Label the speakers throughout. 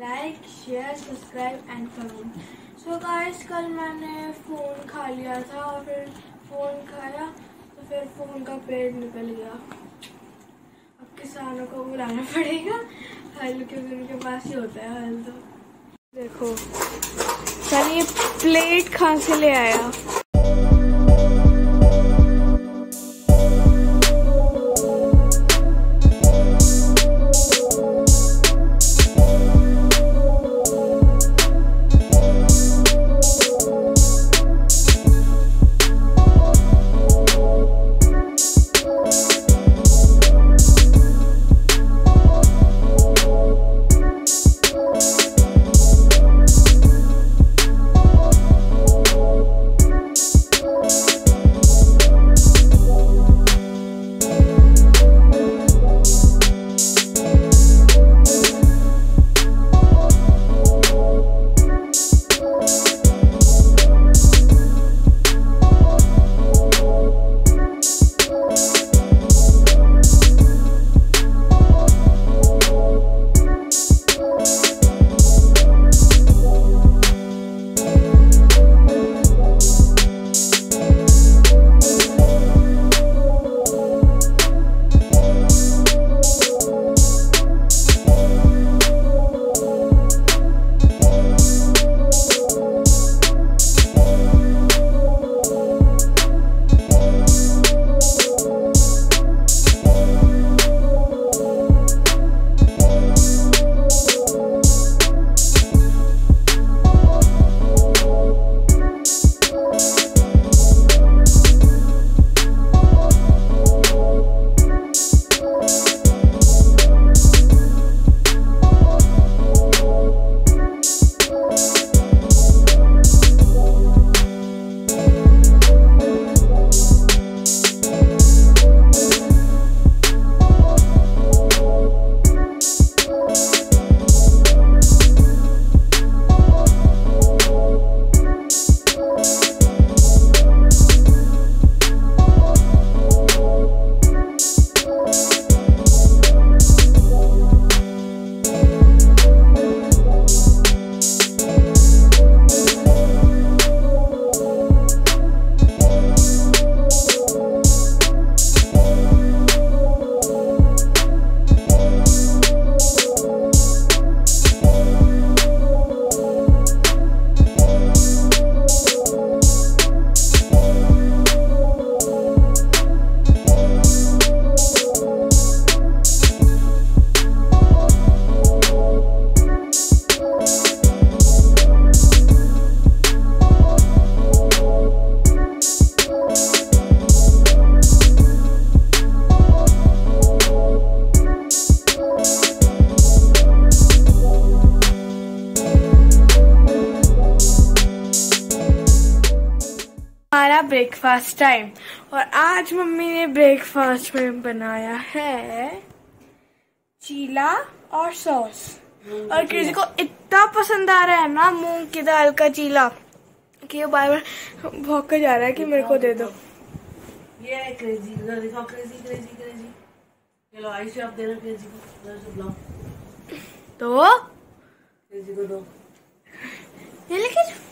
Speaker 1: Like share subscribe and comment. So guys कल मैंने phone खा लिया था और फिर फ़ोन खाया तो फिर फ़ोन का पेड़ निकल गया। अब किसानों को बुलाना पड़ेगा हल, क्योंकि उनके पास ही होता है हल। तो देखो सर ये प्लेट कहाँ से ले आया। हमारा ब्रेकफास्ट टाइम, और आज मम्मी ने ब्रेकफास्ट में बनाया है चीला और सॉस। और किसी को इतना पसंद आ रहा है ना मूंग की दाल का चीला कि वो बार बार भौंक कर जा रहा है कि मेरे को दे दो।
Speaker 2: ये है क्रेजी, दिखाओ क्रेजी क्रेजी क्रेजी। चलो आइए आप देना क्रेजी को, बुलाओ
Speaker 1: तो
Speaker 2: क्रेजी को दो।
Speaker 1: ये लेके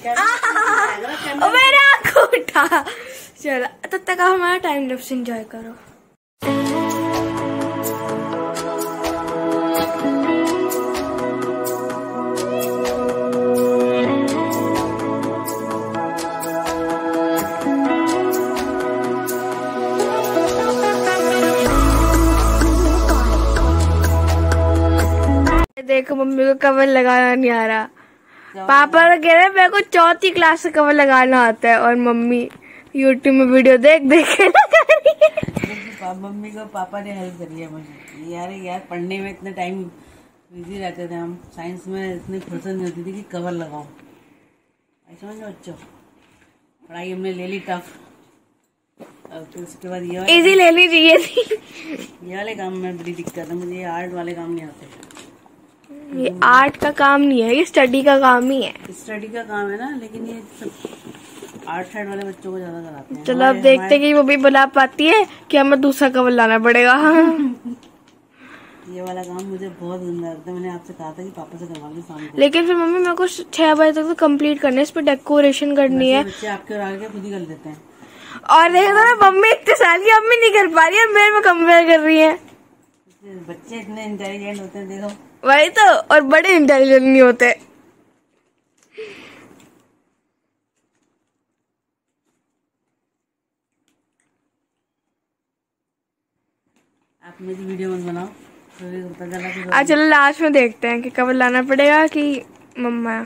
Speaker 1: मेरा आँख उठा। चलो तब तक आप हमारा टाइम लैप्स एंजॉय करो। देखो मम्मी को कवर लगाना नहीं आ रहा। पापा तो कह रहे मेरे को 4th क्लास से कवर लगाना आता है, और मम्मी यूट्यूब में वीडियो देख देख के लगा रही है।
Speaker 2: मम्मी को पापा ने हेल्प करी है मुझे। यार पढ़ने में इतने टाइम बिजी रहते थे हम, साइंस में इतनी फुर्सत नहीं होती थी कि कवर लगाओ। ऐसा समझो बच्चों, पढ़ाई हमने ले ली टफ, फिर उसके बाद ये
Speaker 1: इजी ले ली चाहिए थी।
Speaker 2: ये वाले काम में बड़ी दिक्कत है मुझे, आर्ट वाले काम नहीं आते।
Speaker 1: ये आर्ट का काम नहीं है, ये स्टडी का काम ही है।
Speaker 2: स्टडी का काम है ना, लेकिन ये सब आर्ट साइड वाले बच्चों को ज्यादा कराते हैं।
Speaker 1: चलो अब देखते हैं कि वो भी बुला पाती है कि हमें दूसरा कवर लाना पड़ेगा।
Speaker 2: ये वाला काम मुझे बहुत गंदा लगता है। मैंने आपसे कहा था कि पापा से करवा लो शाम को।
Speaker 1: लेकिन फिर मम्मी मेरे को 6 बजे तक तो कंप्लीट करना है, इस पे डेकोरेशन करनी है।
Speaker 2: बच्चे आपके और आगे खुद ही कर देते हैं।
Speaker 1: और देखो ना मम्मी इतने साल की मम्मी नहीं कर पा रही है, मेरे में कंपेयर कर रही है।
Speaker 2: बच्चे इतने इंटेलिजेंट होते हैं, देखो।
Speaker 1: वही तो, और बड़े इंटेलिजेंट नहीं होते।
Speaker 2: आप मेरी वीडियो मत बनाओ, पता चला कि
Speaker 1: आज चलो लास्ट में देखते हैं कि कवर लाना पड़ेगा कि मम्मा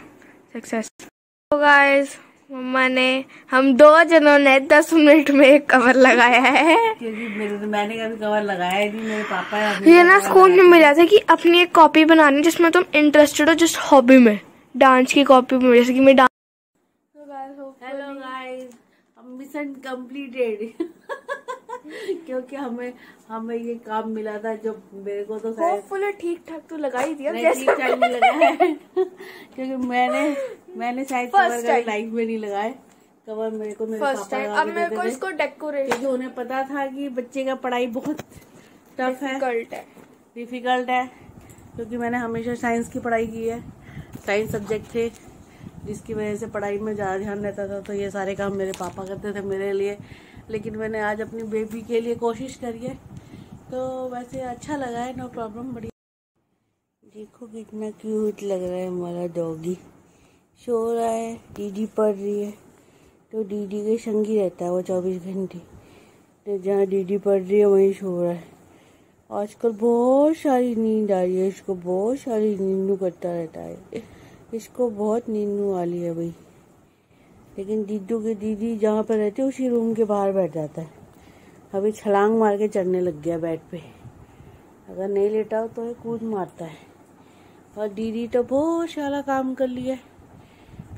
Speaker 1: सक्सेस। तो गाइस मम्मा ने, हम 2 जनों ने 10 मिनट में एक कवर लगाया है।
Speaker 2: क्योंकि मैंने कभी कवर लगाया ही नहीं, मेरे पापा
Speaker 1: ये ना स्कूल में मिला था कि अपनी एक कॉपी बनानी जिसमें तुम इंटरेस्टेड हो, जस्ट हॉबी में, डांस की कॉपी में, जैसे कि मैं dance.
Speaker 2: Hello guys, mission completed. क्योंकि हमें ये काम मिला था जो मेरे को तो
Speaker 1: होपफुली ठीक ठाक तो लगा ही दिया,
Speaker 2: ठीक ठाक नहीं लगा है। क्योंकि मैंने शायद कवर लाइफ में नहीं लगाए कवर, मेरे को मेरे
Speaker 1: फर्स्ट टाइम। अब मेरे को इसको डेकोरेट,
Speaker 2: क्योंकि उन्हें पता था कि बच्चे का पढ़ाई बहुत टफ है, डिफिकल्ट है। क्योंकि मैंने हमेशा साइंस की पढ़ाई की है, साइंस सब्जेक्ट थे, जिसकी वजह से पढ़ाई में ज़्यादा ध्यान रहता था। तो ये सारे काम मेरे पापा करते थे मेरे लिए, लेकिन मैंने आज अपनी बेबी के लिए कोशिश करी है, तो वैसे अच्छा लगा है, नो प्रॉब्लम, बढ़िया। देखो कितना क्यूट लग रहा है हमारा डॉगी। सो रहा है, दीदी पढ़ रही है तो दीदी के संग ही रहता है वो 24 घंटे। तो जहाँ दीदी पढ़ रही है वहीं सो रहा है। आजकल बहुत सारी नींद आ रही है इसको, बहुत सारी नींदू करता रहता है, इसको बहुत नींदू वाली है भाई। लेकिन दीदू की दीदी जहाँ पर रहती है उसी रूम के बाहर बैठ जाता है। अभी छलांग मार के चढ़ने लग गया बेड पे, अगर नहीं लेटा हो तो ये कूद मारता है। और दीदी तो बहुत सारा काम कर लिया।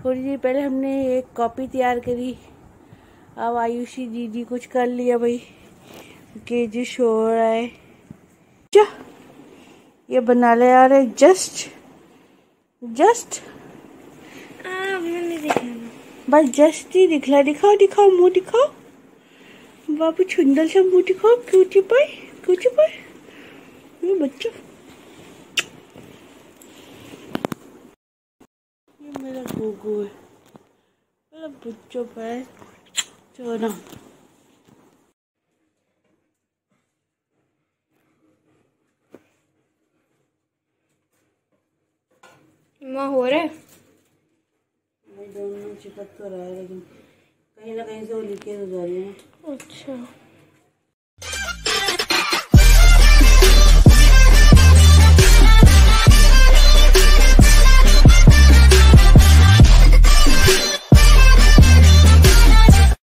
Speaker 2: थोड़ी देर पहले हमने एक कॉपी तैयार करी, अब आयुषी दीदी कुछ कर लिया भाई, के जी सो रहा है। क्या ये बना ले यार, जस्ट बस जस्ट ही दिखला, दिखाओ मुंह दिखाओ बाबू, सुंदर सा मुंह दिखाओ, क्यूटी पाई ये बच्चा। ये मेरा गोगो है, मेरा बच्चा पाए चोना।
Speaker 1: माँ हो रहे
Speaker 2: दोनों चिपक तो रहा है, लेकिन कहीं ना कहीं से वो लीकेज हो जा रही है।
Speaker 1: अच्छा।